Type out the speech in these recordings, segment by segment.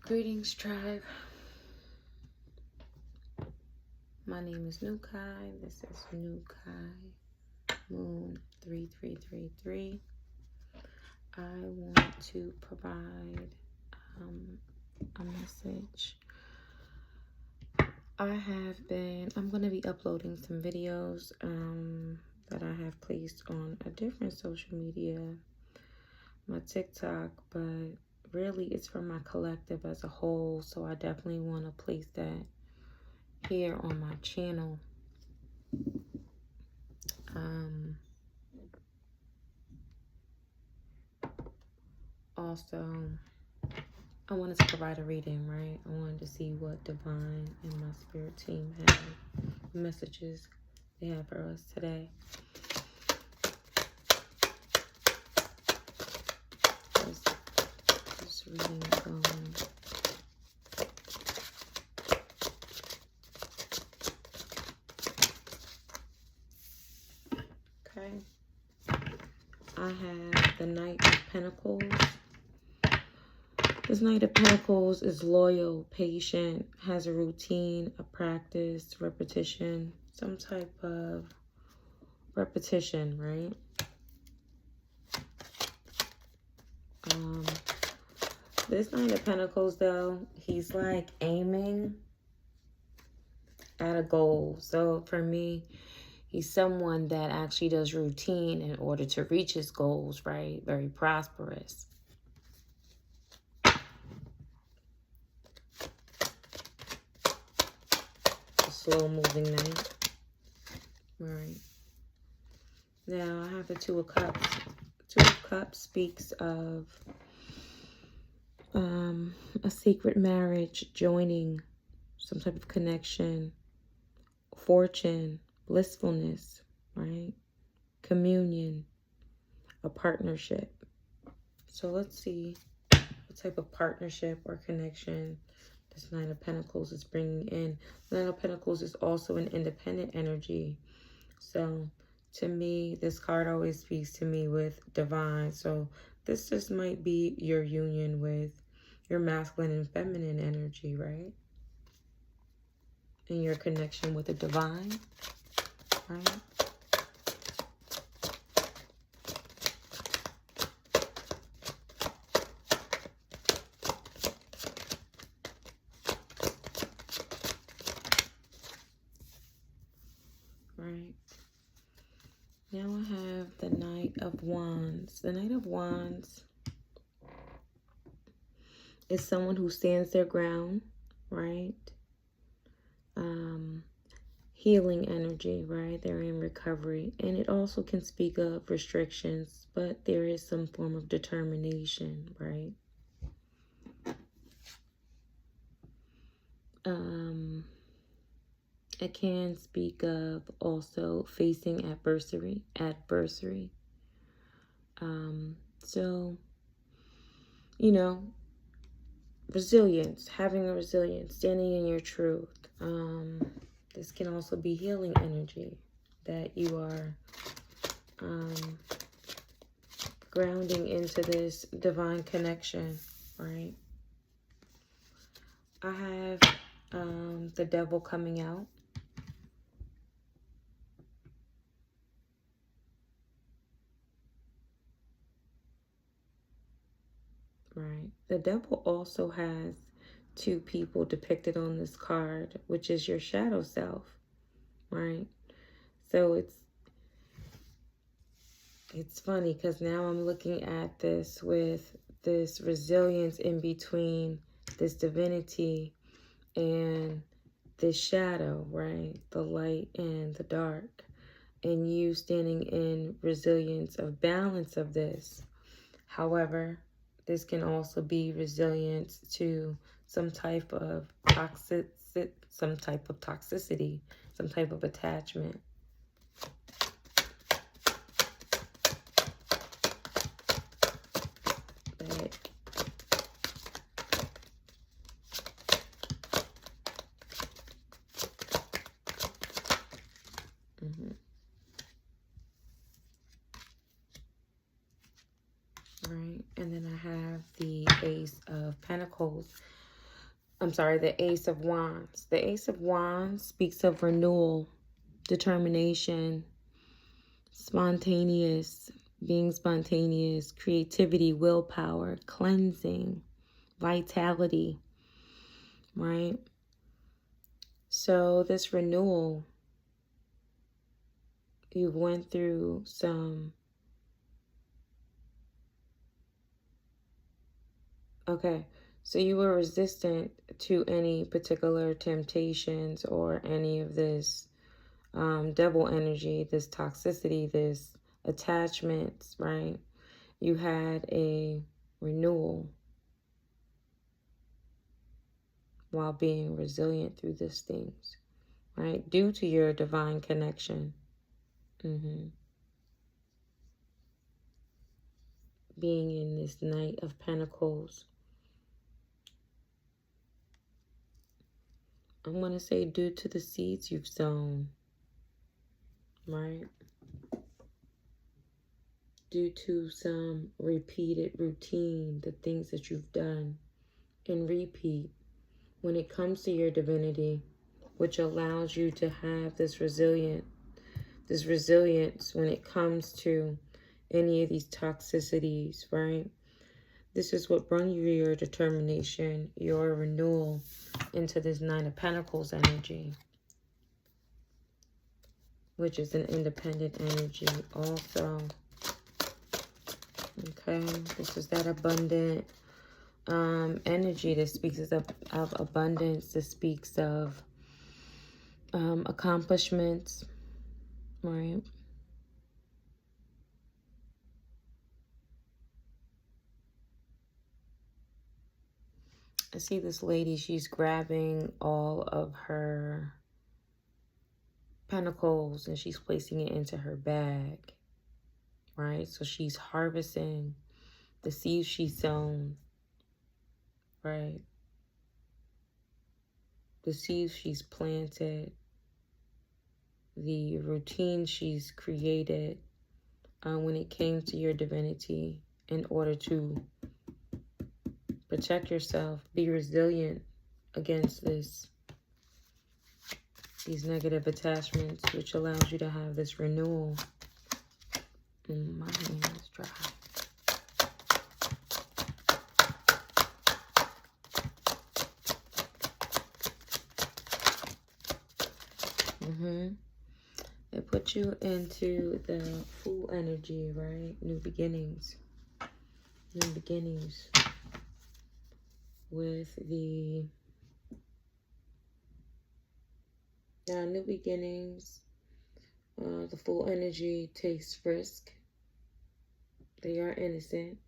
Greetings, tribe. My name is Nukai. This is Nukai Moon 3333. I want to provide a message. I'm going to be uploading some videos that I have placed on a different social media, my TikTok, but really it's for my collective as a whole, so I definitely want to place that here on my channel. Also, I wanted to provide a reading, right? I wanted to see what divine and my spirit team have messages they have for us today. This reading is going. Okay. I have the Knight of Pentacles. This Knight of Pentacles is loyal, patient, has a routine, a practice, repetition, some type of repetition, right? This Knight of Pentacles, though, he's like aiming at a goal. So for me, he's someone that actually does routine in order to reach his goals, right? Very prosperous. Slow moving knight. Right. Now I have the Two of Cups. Two of Cups speaks of a secret marriage, joining, some type of connection, fortune, blissfulness, right? Communion, a partnership. So let's see what type of partnership or connection this Nine of Pentacles is bringing in. Nine of Pentacles is also an independent energy. So to me, this card always speaks to me with divine. So this just might be your union with your masculine and feminine energy, right? And your connection with the divine, right? Right. Now I have the Knight of Wands. The Knight of Wands is someone who stands their ground, right? Healing energy, right? They're in recovery. And it also can speak of restrictions, but there is some form of determination, right? It can speak of also facing adversity. So, you know, resilience, having a resilience, standing in your truth. This can also be healing energy that you are grounding into this divine connection, right? I have the Devil coming out. Right. The Devil also has two people depicted on this card, which is your shadow self, right? So it's funny because now I'm looking at this with this resilience in between this divinity and this shadow, right? The light and the dark, and you standing in resilience of balance of this. However, this can also be resilience to some type of toxicity, some type of attachment. But right, and then I have the Ace of Pentacles. I'm sorry, the Ace of Wands. The Ace of Wands speaks of renewal, determination, being spontaneous, creativity, willpower, cleansing, vitality, right? So this renewal, you went through some, okay, so you were resistant to any particular temptations or any of this devil energy, this toxicity, this attachments, right? You had a renewal while being resilient through these things, right? Due to your divine connection. Being in this Knight of Pentacles. I'm going to say due to the seeds you've sown, right? Due to some repeated routine, the things that you've done and repeat when it comes to your divinity, which allows you to have this resilience when it comes to any of these toxicities, right? This is what brought you your determination, your renewal into this Nine of Pentacles energy, which is an independent energy also. Okay, this is that abundant energy that speaks of abundance, that speaks of accomplishments, right? I see this lady, she's grabbing all of her pentacles and she's placing it into her bag, right? So she's harvesting the seeds she's sown, right? The seeds she's planted, the routine she's created when it came to your divinity in order to protect yourself, be resilient against these negative attachments, which allows you to have this renewal. And my hand is dry. It puts you into the Fool energy, right? New beginnings. New beginnings. With the new beginnings. The Fool energy takes risk. They are innocent.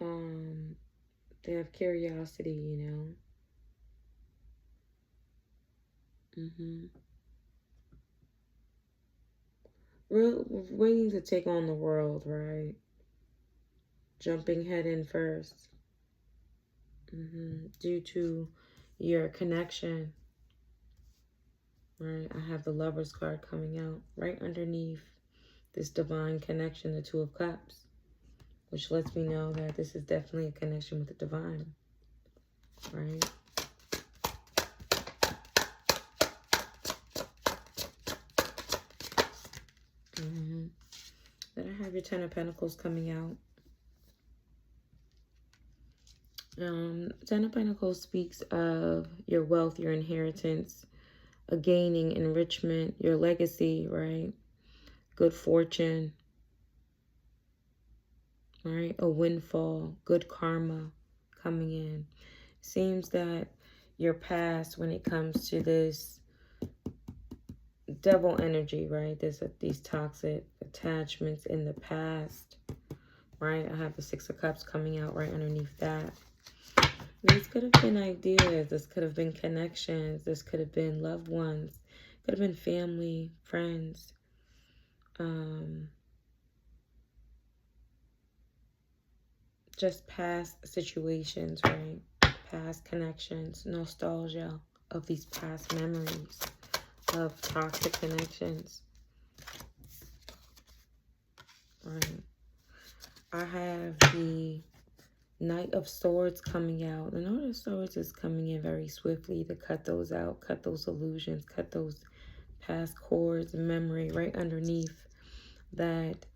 They have curiosity, you know. Waiting to take on the world, right? Jumping head in first. Due to your connection, right? I have the Lover's card coming out right underneath this divine connection, the Two of Cups, which lets me know that this is definitely a connection with the divine, right? Then I have your Ten of Pentacles coming out. Ten of Pentacles speaks of your wealth, your inheritance, a gaining, enrichment, your legacy, right? Good fortune, right? A windfall, good karma coming in. Seems that your past, when it comes to this devil energy, right? There's these toxic attachments in the past, right? I have the Six of Cups coming out right underneath that. These could have been ideas. This could have been connections. This could have been loved ones. Could have been family, friends. Just past situations, right? Past connections, nostalgia of these past memories of toxic connections. Right. I have the Knight of Swords coming out. The Knight of Swords is coming in very swiftly to cut those out, cut those illusions, cut those past cords and memory right underneath that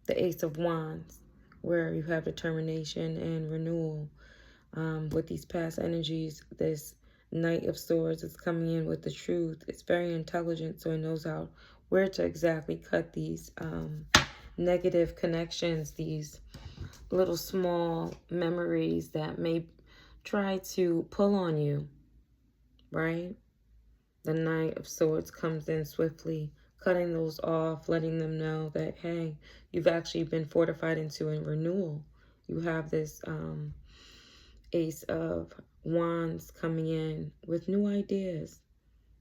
the Ace of Wands, where you have determination and renewal. With these past energies, this Knight of Swords is coming in with the truth. It's very intelligent, so it knows where to exactly cut these negative connections, these little small memories that may try to pull on you, right? The Knight of Swords comes in swiftly, cutting those off, letting them know that, hey, you've actually been fortified into a renewal. You have this Ace of Wands coming in with new ideas,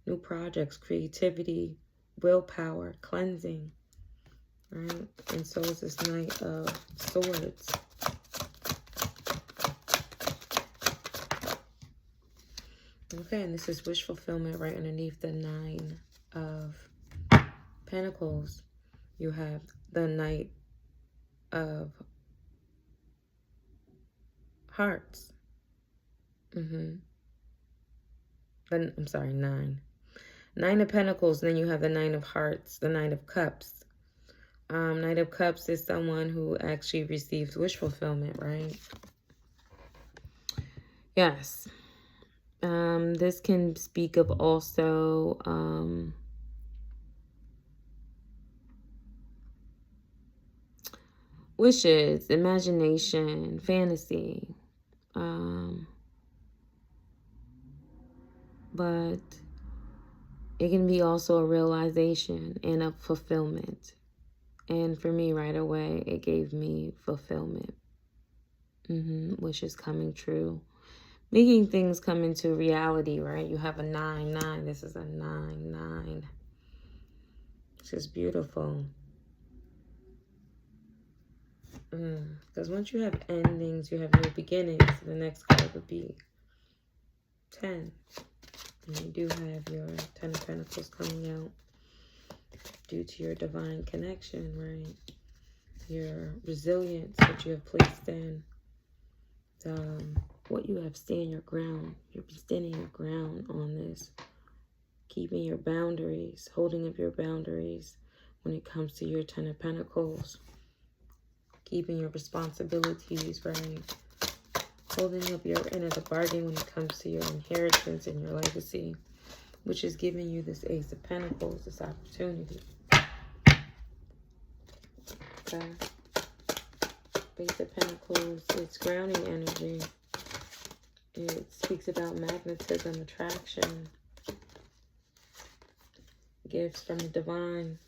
new projects, creativity, willpower, cleansing, right? And so is this Knight of Swords. Okay, and this is wish fulfillment right underneath the Nine of Pentacles. You have the Knight of Hearts. I'm sorry, nine. Nine of Pentacles, then you have the Nine of Hearts, the Nine of Cups. Knight of Cups is someone who actually receives wish fulfillment, right? Yes. This can speak of also wishes, imagination, fantasy. But it can be also a realization and a fulfillment. And for me, right away, it gave me fulfillment. Wishes coming true. Making things come into reality, right? You have a 9-9. This is a 9-9. This is beautiful. Because once you have endings, you have new beginnings. The next card would be 10. And you do have your 10 of Pentacles coming out due to your divine connection, right? Your resilience that you have placed in. What you have stand your ground. You've been standing your ground on this. Keeping your boundaries, holding up your boundaries when it comes to your 10 of Pentacles. Keeping your responsibilities, right? Holding up your end of the bargain when it comes to your inheritance and your legacy, which is giving you this Ace of Pentacles, this opportunity. Okay. Ace of Pentacles, it's grounding energy. It speaks about magnetism, attraction, gifts from the divine.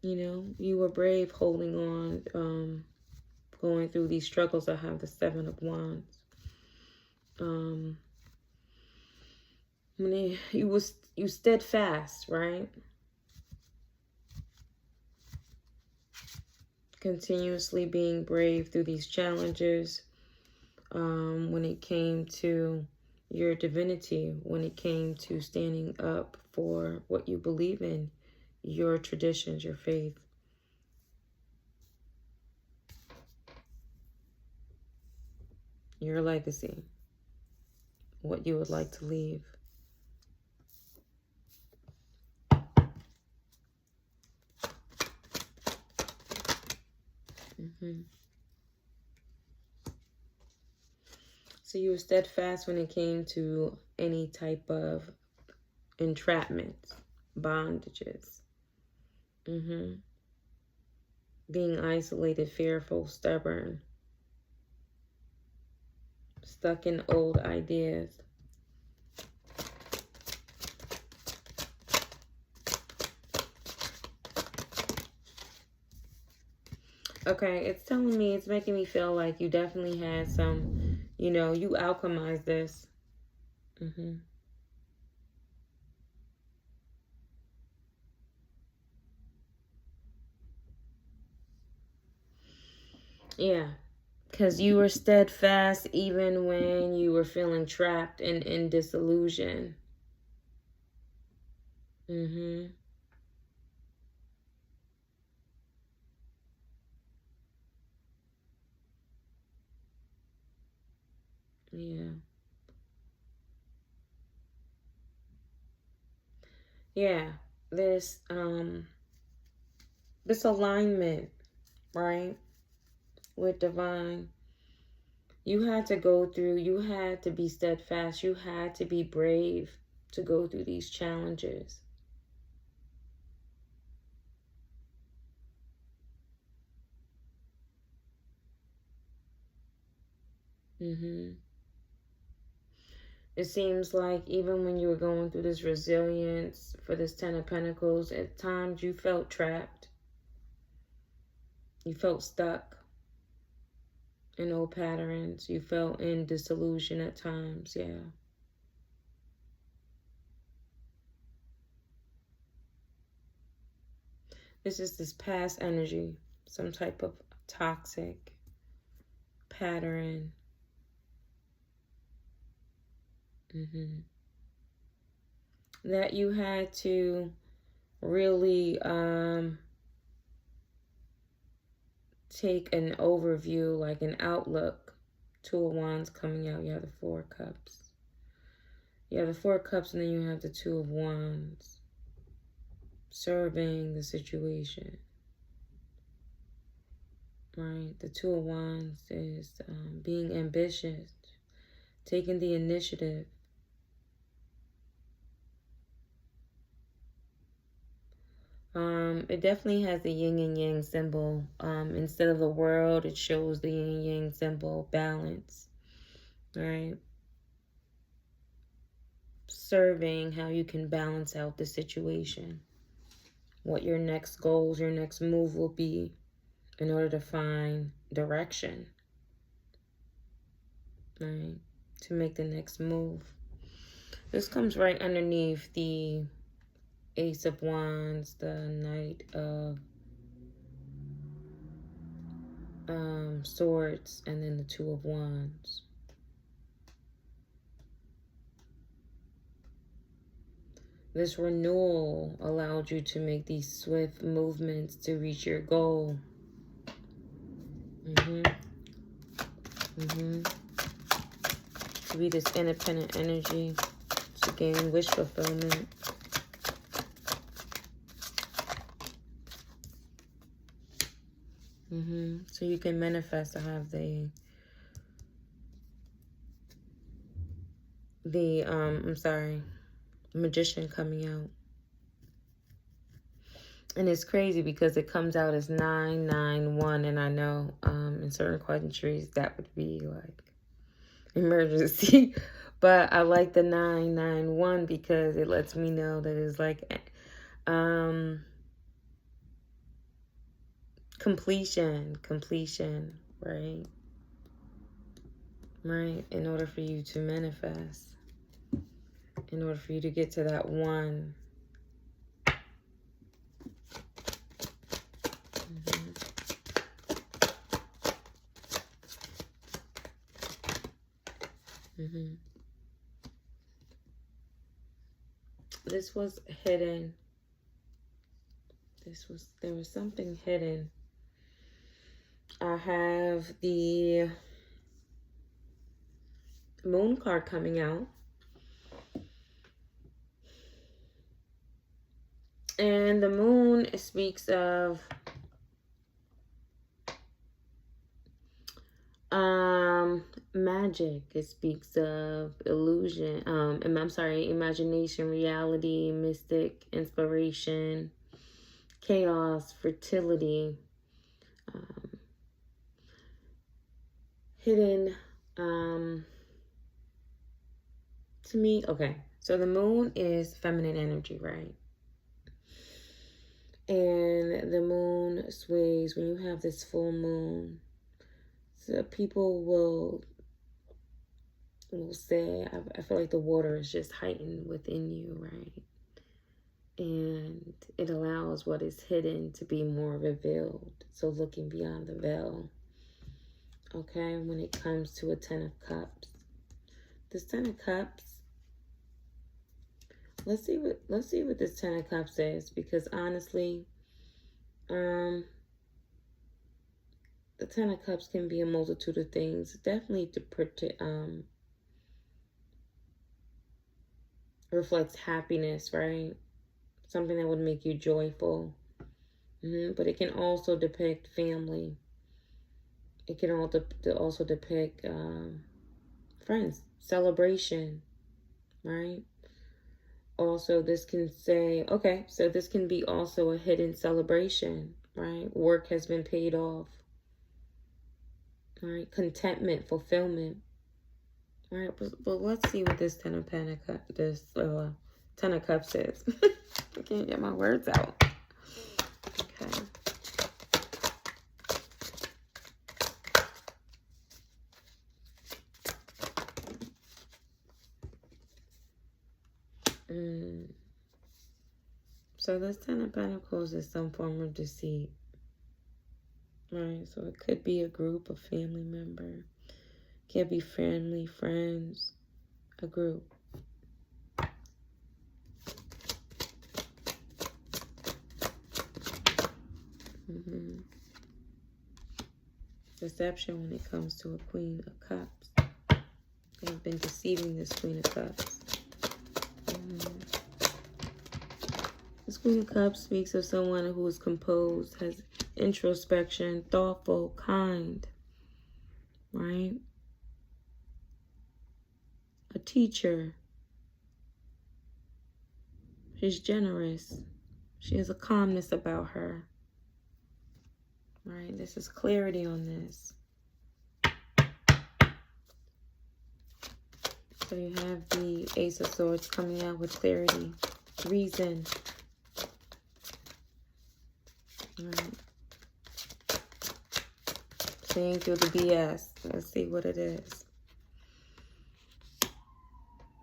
You know, you were brave holding on, going through these struggles. I have the 7 of Wands. You steadfast, right? Continuously being brave through these challenges. When it came to your divinity, when it came to standing up for what you believe in, your traditions, your faith. Your legacy. What you would like to leave. So you were steadfast when it came to any type of entrapment, bondages. Being isolated, fearful, stubborn. Stuck in old ideas. Okay, it's telling me, it's making me feel like you definitely had some, you know, you alchemized this. Yeah, because you were steadfast even when you were feeling trapped and in disillusion. Mm-hmm. Yeah. Yeah. This alignment, right? With divine. You had to go through, you had to be steadfast, you had to be brave to go through these challenges. Mm-hmm. It seems like even when you were going through this resilience for this Ten of Pentacles, at times you felt trapped. You felt stuck in old patterns. You felt in disillusion at times, yeah. This is this past energy, some type of toxic pattern. Mm-hmm. That you had to really take an overview, like an outlook. Two of Wands coming out. You have the Four of Cups. You have the Four of Cups, and then you have the Two of Wands. Serving the situation. Right? The Two of Wands is being ambitious. Taking the initiative. It definitely has the yin and yang symbol. Instead of the world, it shows the yin and yang symbol, balance. Right? Serving how you can balance out the situation. What your next goals, your next move will be in order to find direction. Right? To make the next move. This comes right underneath the Ace of Wands, the Knight of Swords, and then the Two of Wands. This renewal allowed you to make these swift movements to reach your goal. To be this independent energy, to gain wish fulfillment. So you can manifest to have the Magician coming out. And it's crazy because it comes out as 991, and I know in certain countries that would be like emergency. But I like the 991 because it lets me know that it's like completion, right? Right, in order for you to manifest, in order for you to get to that one. This was hidden. There was something hidden. I have the Moon card coming out. And the Moon speaks of magic. It speaks of illusion. Imagination, reality, mystic, inspiration, chaos, fertility, hidden. To me, okay. So the Moon is feminine energy, right? And the Moon sways when you have this full moon. So people will say, I feel like the water is just heightened within you, right? And it allows what is hidden to be more revealed. So looking beyond the veil. Okay, when it comes to a Ten of Cups. This Ten of Cups Let's see what this Ten of Cups is, because honestly, the Ten of Cups can be a multitude of things. Definitely reflects happiness, right? Something that would make you joyful. But it can also depict family. It can also depict friends, celebration, right? Also, this can say, okay, so this can be also a hidden celebration, right? Work has been paid off, right? Contentment, fulfillment. All right, but let's see what this Ten of Cups is. I can't get my words out. Okay. So this Ten of Pentacles is some form of deceit, right? So it could be a group, a family member. It could be family, friends, a group. Deception when it comes to a Queen of Cups. They've been deceiving this Queen of Cups. This Queen of Cups speaks of someone who is composed, has introspection, thoughtful, kind, right? A teacher. She's generous. She has a calmness about her. Right? This is clarity on this. So you have the Ace of Swords coming out with clarity, reason. Right. Seeing through the BS. Let's see what it is.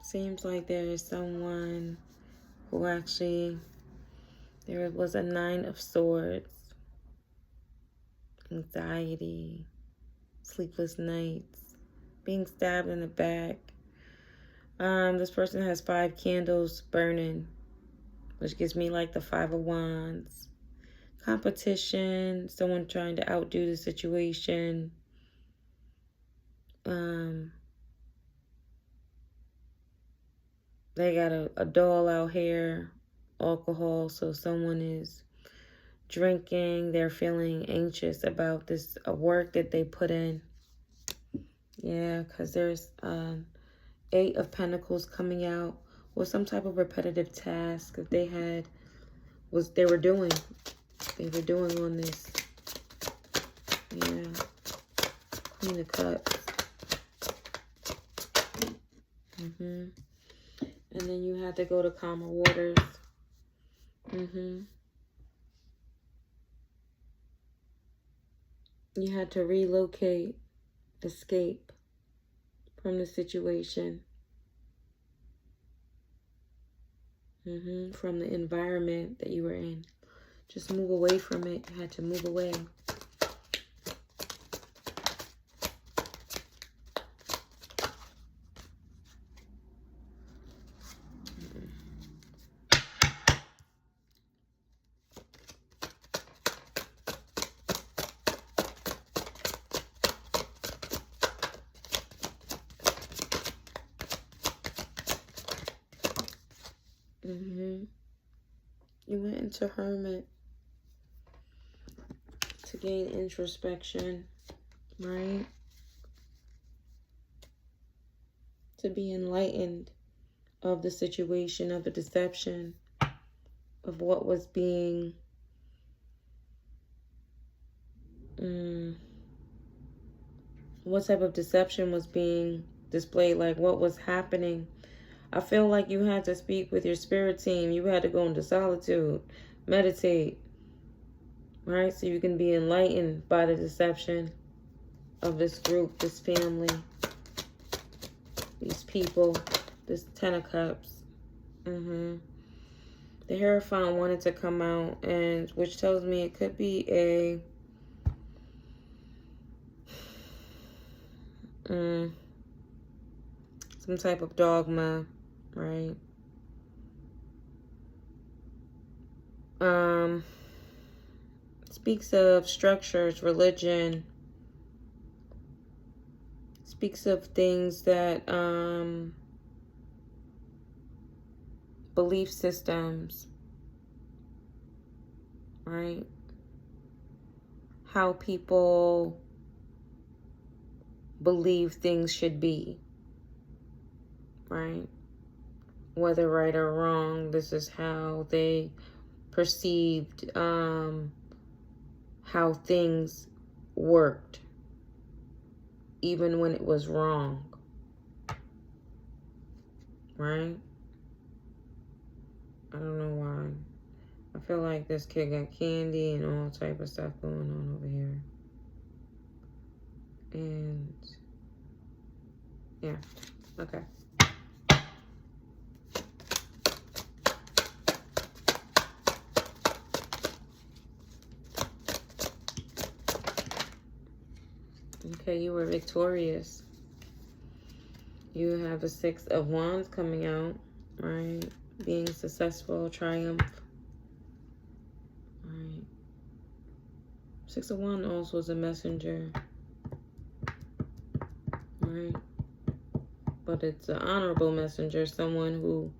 Seems like there is someone who actually, there was a Nine of Swords. Anxiety, sleepless nights, being stabbed in the back. This person has 5 candles burning, which gives me like the 5 of Wands. Competition, someone trying to outdo the situation. They got a doll out here, alcohol, so someone is drinking. They're feeling anxious about this work that they put in. Yeah, because there's 8 of Pentacles coming out with some type of repetitive task that they were doing on this. Yeah. Queen of Cups. And then you had to go to calmer waters. You had to relocate, escape from the situation. From the environment that you were in. Just move away from it. You had to move away. You went into Hermit to gain introspection, right? To be enlightened of the situation, of the deception, of what was being what type of deception was being displayed, like what was happening. I feel like you had to speak with your spirit team. You had to go into solitude, meditate, right? So you can be enlightened by the deception of this group, this family, these people, this Ten of Cups. The Hierophant wanted to come out, and which tells me it could be a some type of dogma, right? Speaks of structures, religion, speaks of things that, belief systems, right? How people believe things should be, right? Whether right or wrong, this is how they perceived how things worked, even when it was wrong, right? I don't know why. I feel like this kid got candy and all type of stuff going on over here. And yeah, okay. Okay, you were victorious. You have a 6 of Wands coming out, right? Being successful, triumph. Right. 6 of Wands also is a messenger. Right? But it's an honorable messenger, someone who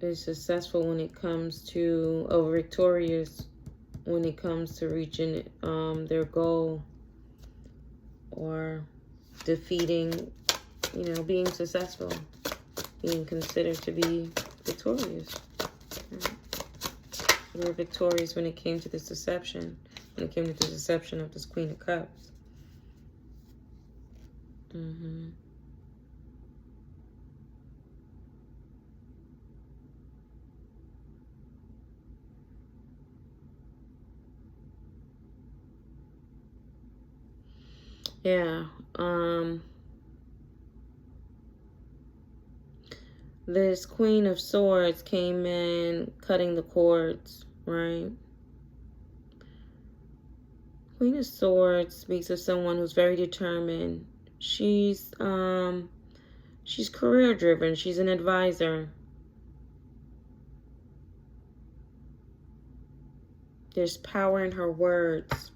is successful when it comes to, or victorious when it comes to reaching their goal, or defeating, being successful, being considered to be victorious. Right? You were victorious when it came to this deception, when it came to the deception of this Queen of Cups. Yeah. This Queen of Swords came in cutting the cords, right? Queen of Swords speaks of someone who's very determined. She's career driven. She's an advisor. There's power in her words,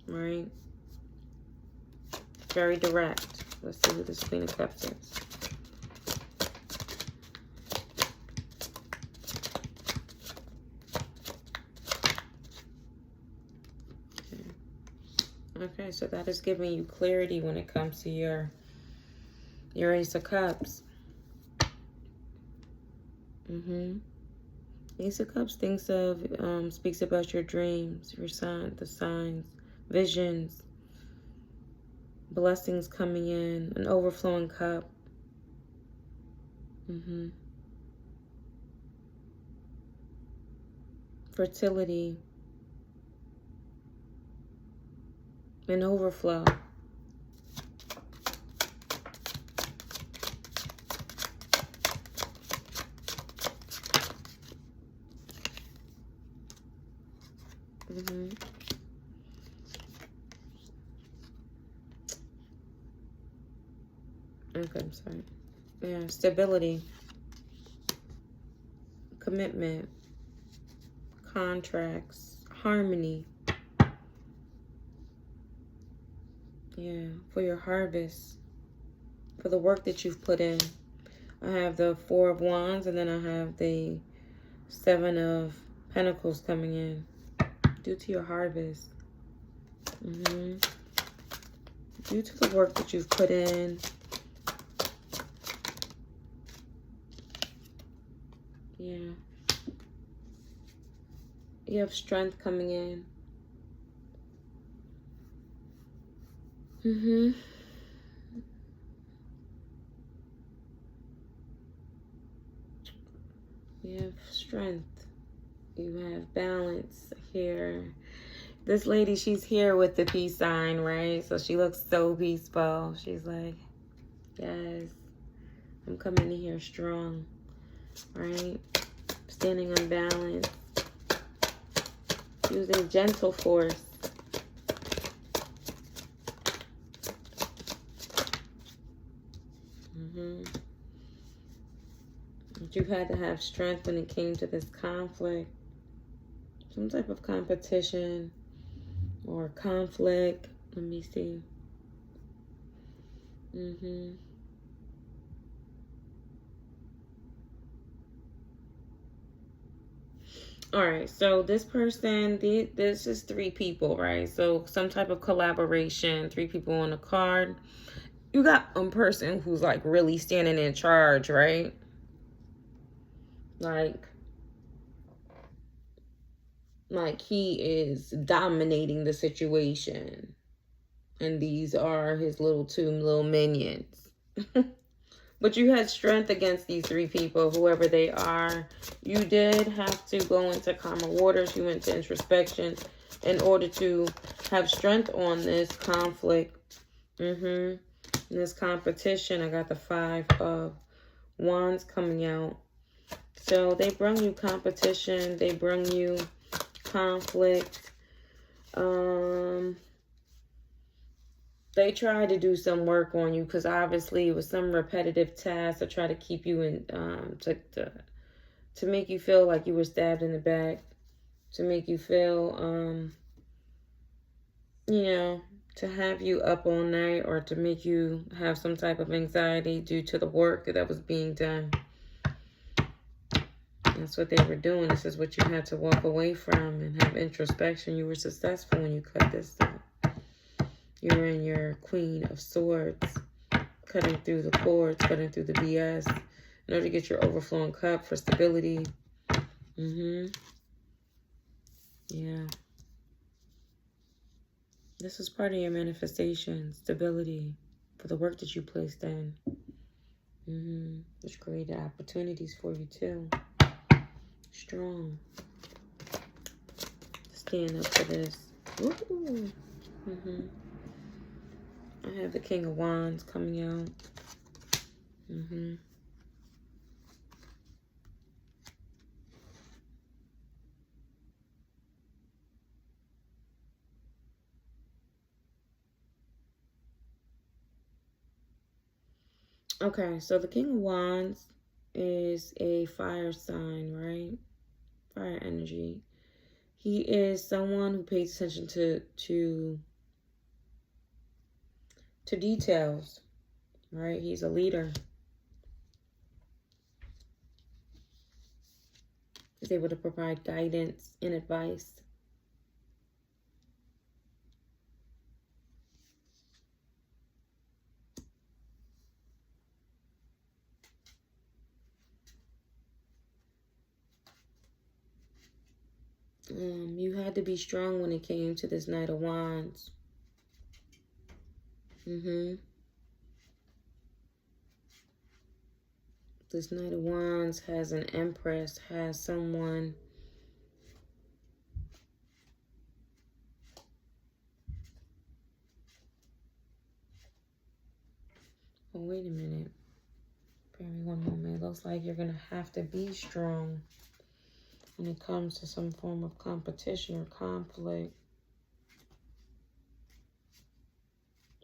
right? Very direct. Let's see who this Queen of Cups is. Okay, so that is giving you clarity when it comes to your Ace of Cups. Ace of Cups speaks about your dreams, the signs, visions, blessings coming in, an overflowing cup. Fertility, an overflow. Okay, I'm sorry. Yeah, stability, commitment, contracts, harmony. Yeah, for your harvest, for the work that you've put in. I have the 4 of Wands, and then I have the 7 of Pentacles coming in. Due to your harvest. Due to the work that you've put in. Yeah. You have strength coming in. You have strength. You have balance here. This lady, she's here with the peace sign, right? So she looks so peaceful. She's like, yes, I'm coming in here strong, right? Standing on balance. Using gentle force. You had to have strength when it came to this conflict. Some type of competition or conflict. Let me see. All right, so this person, this is 3 people, right? So some type of collaboration, 3 people on a card. You got one person who's like really standing in charge, right? Like he is dominating the situation. And these are his two little minions. But you had strength against these 3 people, whoever they are. You did have to go into calmer waters. You went to introspection in order to have strength on this conflict. In this competition, I got the 5 of Wands coming out. So they bring you competition. They bring you conflict. They tried to do some work on you because obviously it was some repetitive task to try to keep you in, to make you feel like you were stabbed in the back, to make you feel, you know, to have you up all night or to make you have some type of anxiety due to the work that was being done. That's what they were doing. This is what you had to walk away from and have introspection. You were successful when you cut this stuff. You're in your Queen of Swords, cutting through the cords, cutting through the BS in order to get your overflowing cup for stability. Yeah. This is part of your manifestation, stability for the work that you placed in. Which created opportunities for you too. Strong. Stand up for this. Ooh. I have the King of Wands coming out. Okay, so the King of Wands is a fire sign, right? Fire energy. He is someone who pays attention to details, right? He's a leader. He's able to provide guidance and advice. You had to be strong when it came to this Knight of Wands. This Knight of Wands has an Empress, has someone oh, wait a minute. Bear me one moment. It looks like you're going to have to be strong when it comes to some form of competition or conflict.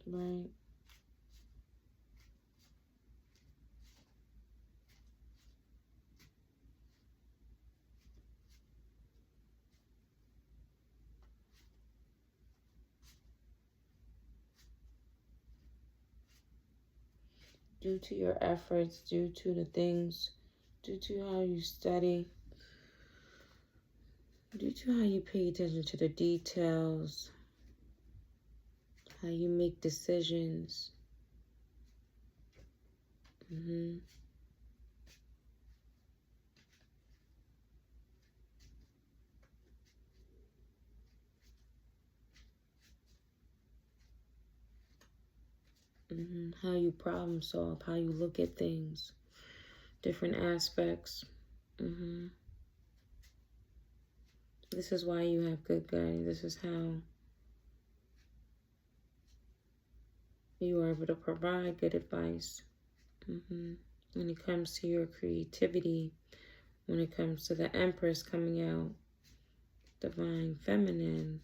Right? Due to your efforts, due to the things, due to how you study, due to how you pay attention to the details, how you make decisions. How you problem solve, how you look at things, different aspects. This is why you have good guidance. This is how you are able to provide good advice. When it comes to your creativity, when it comes to the Empress coming out, Divine Feminine.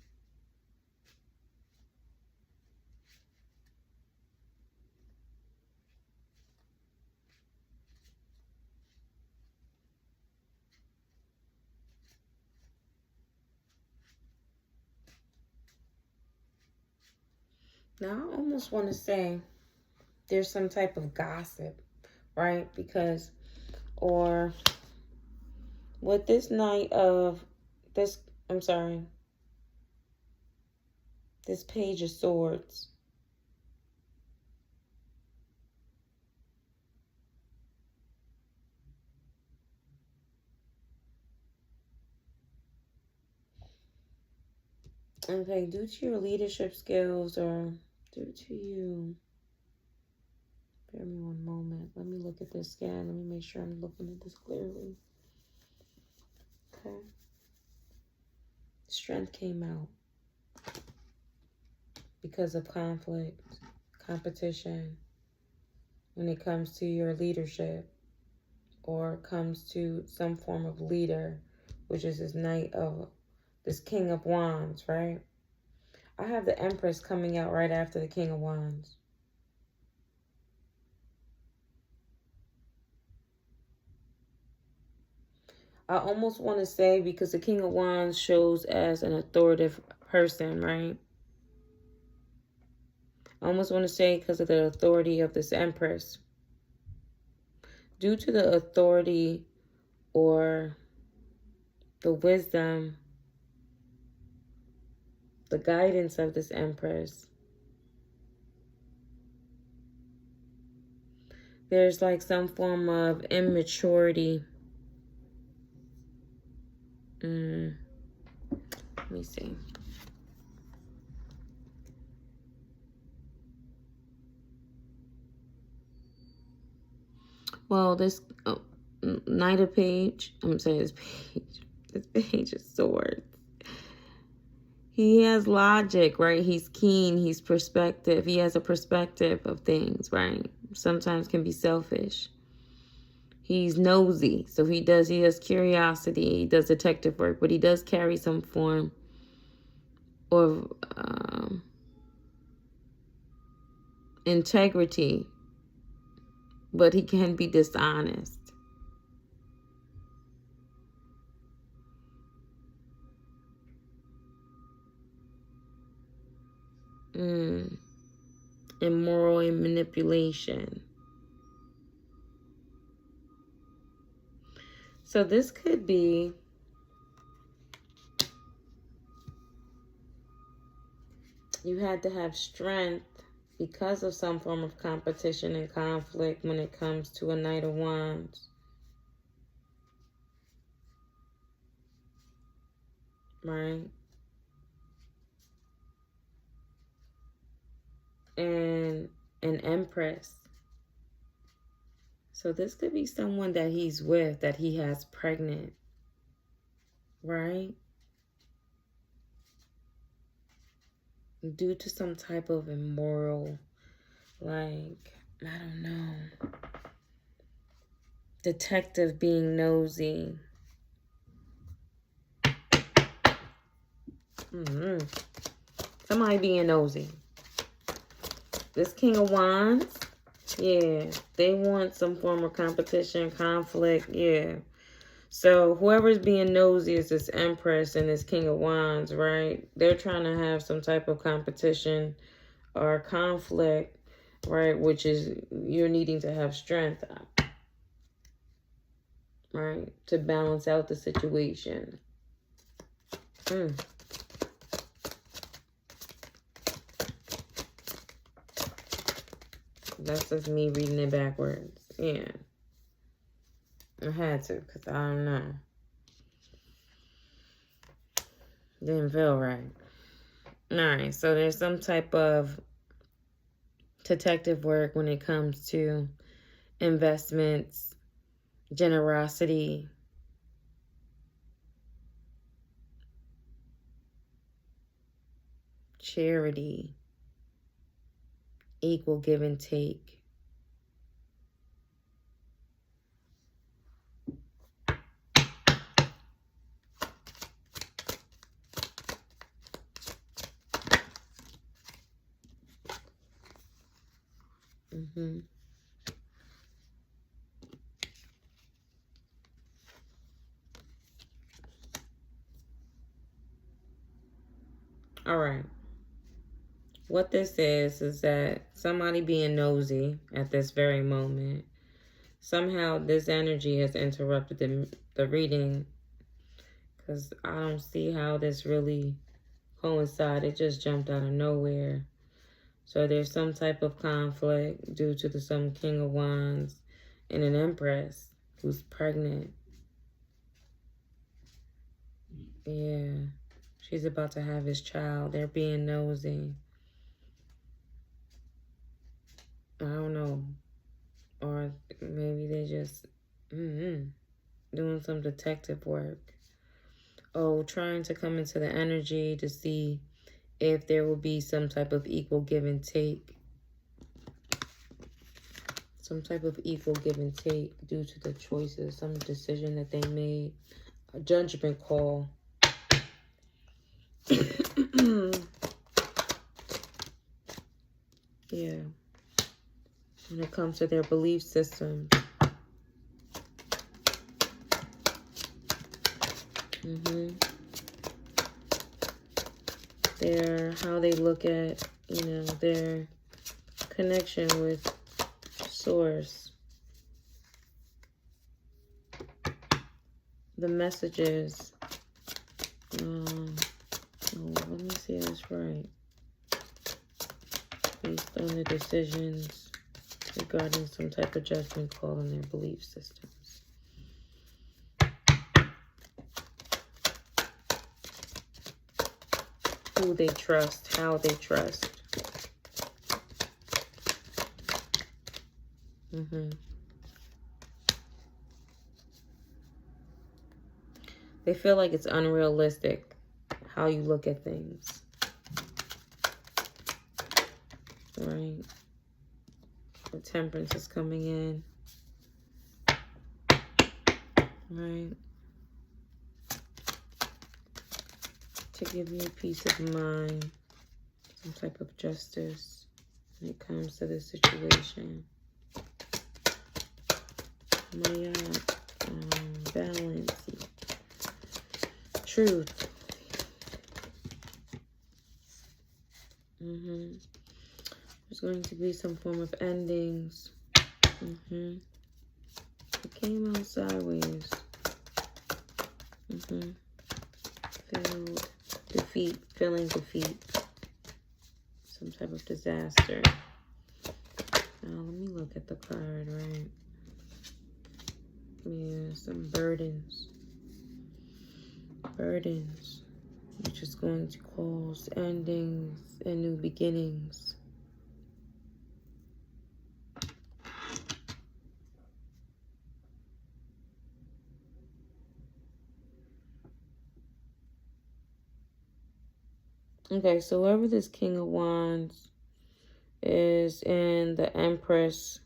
Now, I almost want to say there's some type of gossip, right? Because, or with this Knight of this, I'm sorry, this Page of Swords. Okay, due to your leadership skills or due to you, bear me one moment. Let me look at this again. Let me make sure I'm looking at this clearly. Okay. Strength came out because of conflict, competition, when it comes to your leadership or comes to some form of leader, which is this Knight of, this King of Wands, right? I have the Empress coming out right after the King of Wands. I almost want to say, because the King of Wands shows as an authoritative person, right? I almost want to say because of the authority of this Empress. Due to the authority or the wisdom, the guidance of this Empress, there's like some form of immaturity. Let me see. Well, this Knight of Page, I'm saying this Page of Swords. He has logic, right? He's keen, he's perspective. He has a perspective of things, right? Sometimes can be selfish. He's nosy, so he has curiosity, he does detective work, but he does carry some form of integrity, but he can be dishonest. Immoral and manipulation. So this could be you had to have strength because of some form of competition and conflict when it comes to a Knight of Wands. Right? And an Empress. So this could be someone that he's with, that he has pregnant. Right? Due to some type of immoral, like, I don't know, detective being nosy. Somebody being nosy. This King of Wands, yeah, they want some form of competition, conflict, yeah. So whoever's being nosy is this Empress and this King of Wands, right? They're trying to have some type of competition or conflict, right? Which is you're needing to have strength, right? To balance out the situation. That's just me reading it backwards. Yeah. I had to, because I don't know. Didn't feel right. Alright, so there's some type of detective work when it comes to investments, generosity, charity, equal give and take. All right. what this is that somebody being nosy at this very moment. Somehow this energy has interrupted the reading, because I don't see how this really coincided. It just jumped out of nowhere. So there's some type of conflict due to some King of Wands and an Empress who's pregnant. Yeah, she's about to have his child. They're being nosy. I don't know. Or maybe they just doing some detective work. Oh, trying to come into the energy to see if there will be some type of equal give and take. Some type of equal give and take due to the choices, some decision that they made. A judgment call. Yeah. When it comes to their belief system. How they look at, their connection with source. The messages. Let me see this right. Based on the decisions regarding some type of judgment call in their belief systems. Who they trust, how they trust. They feel like it's unrealistic how you look at things. Right? The Temperance is coming in. Right? To give you peace of mind. Some type of justice when it comes to this situation. Balance. Truth. There's going to be some form of endings. It came out sideways. Feeling defeat. Some type of disaster. Now, let me look at the card, right? Yeah, some burdens. Burdens, which is going to cause endings and new beginnings. Okay, so whoever this King of Wands is and the Empress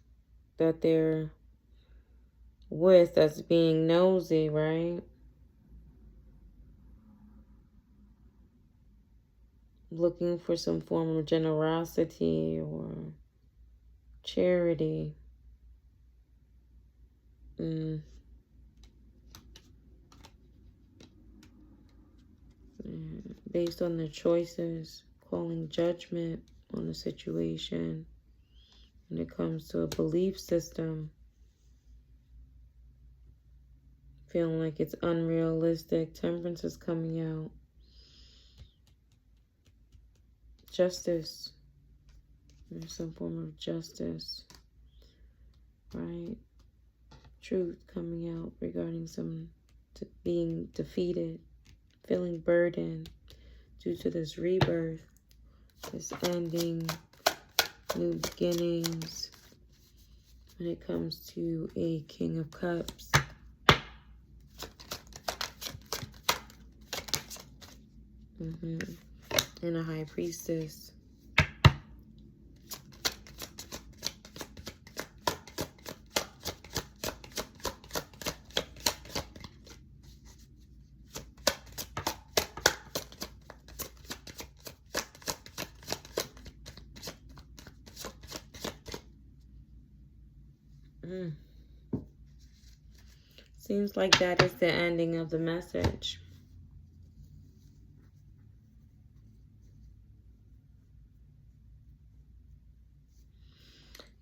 that they're with that's being nosy, right? Looking for some form of generosity or charity. Based on their choices, calling judgment on the situation when it comes to a belief system. Feeling like it's unrealistic. Temperance is coming out. Justice. There's some form of justice. Right? Truth coming out regarding some being defeated. Feeling burdened due to this rebirth. This ending. New beginnings. When it comes to a King of Cups. And a High Priestess. Seems like that is the ending of the message.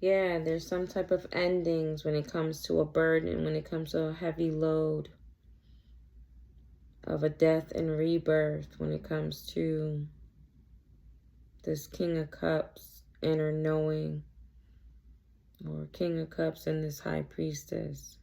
Yeah, there's some type of endings when it comes to a burden, when it comes to a heavy load of a death and rebirth, when it comes to this King of Cups inner knowing, or King of Cups and this High Priestess.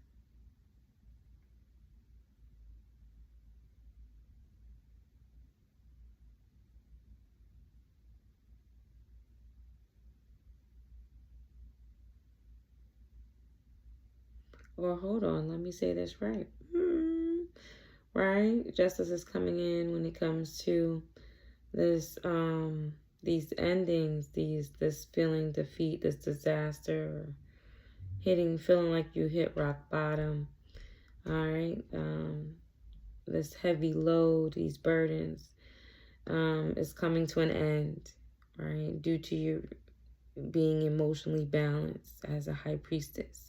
Or hold on, let me say this right. Right? Justice is coming in when it comes to this these endings, this feeling defeat, this disaster, feeling like you hit rock bottom. All right. This heavy load, these burdens, is coming to an end, right? Due to you being emotionally balanced as a high priestess.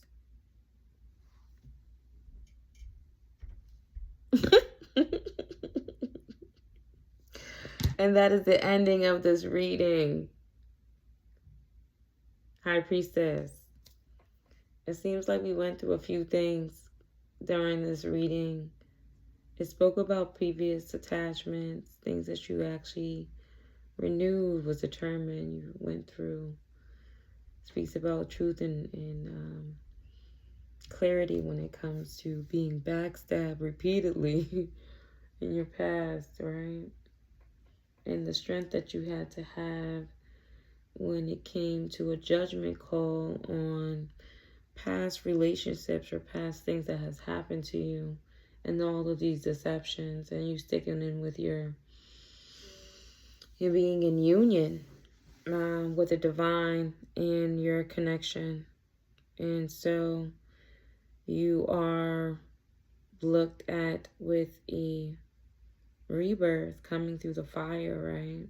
And that is the ending of this reading. High Priestess. It seems like we went through a few things during this reading. It spoke about previous attachments, things that you actually renewed, was determined, you went through. Speaks about truth and clarity when it comes to being backstabbed repeatedly in your past, right? And the strength that you had to have when it came to a judgment call on past relationships or past things that has happened to you, and all of these deceptions, and you sticking in with your being in union with the divine in your connection. And so you are looked at with a rebirth coming through the fire, right?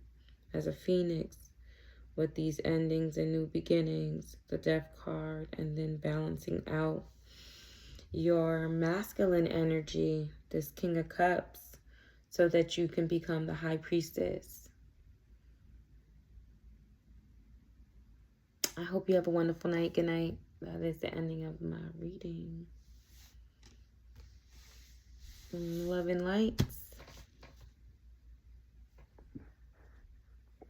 As a phoenix with these endings and new beginnings, the death card, and then balancing out your masculine energy, this King of Cups, so that you can become the High Priestess. I hope you have a wonderful night. Good night. That is the ending of my reading. Love and lights.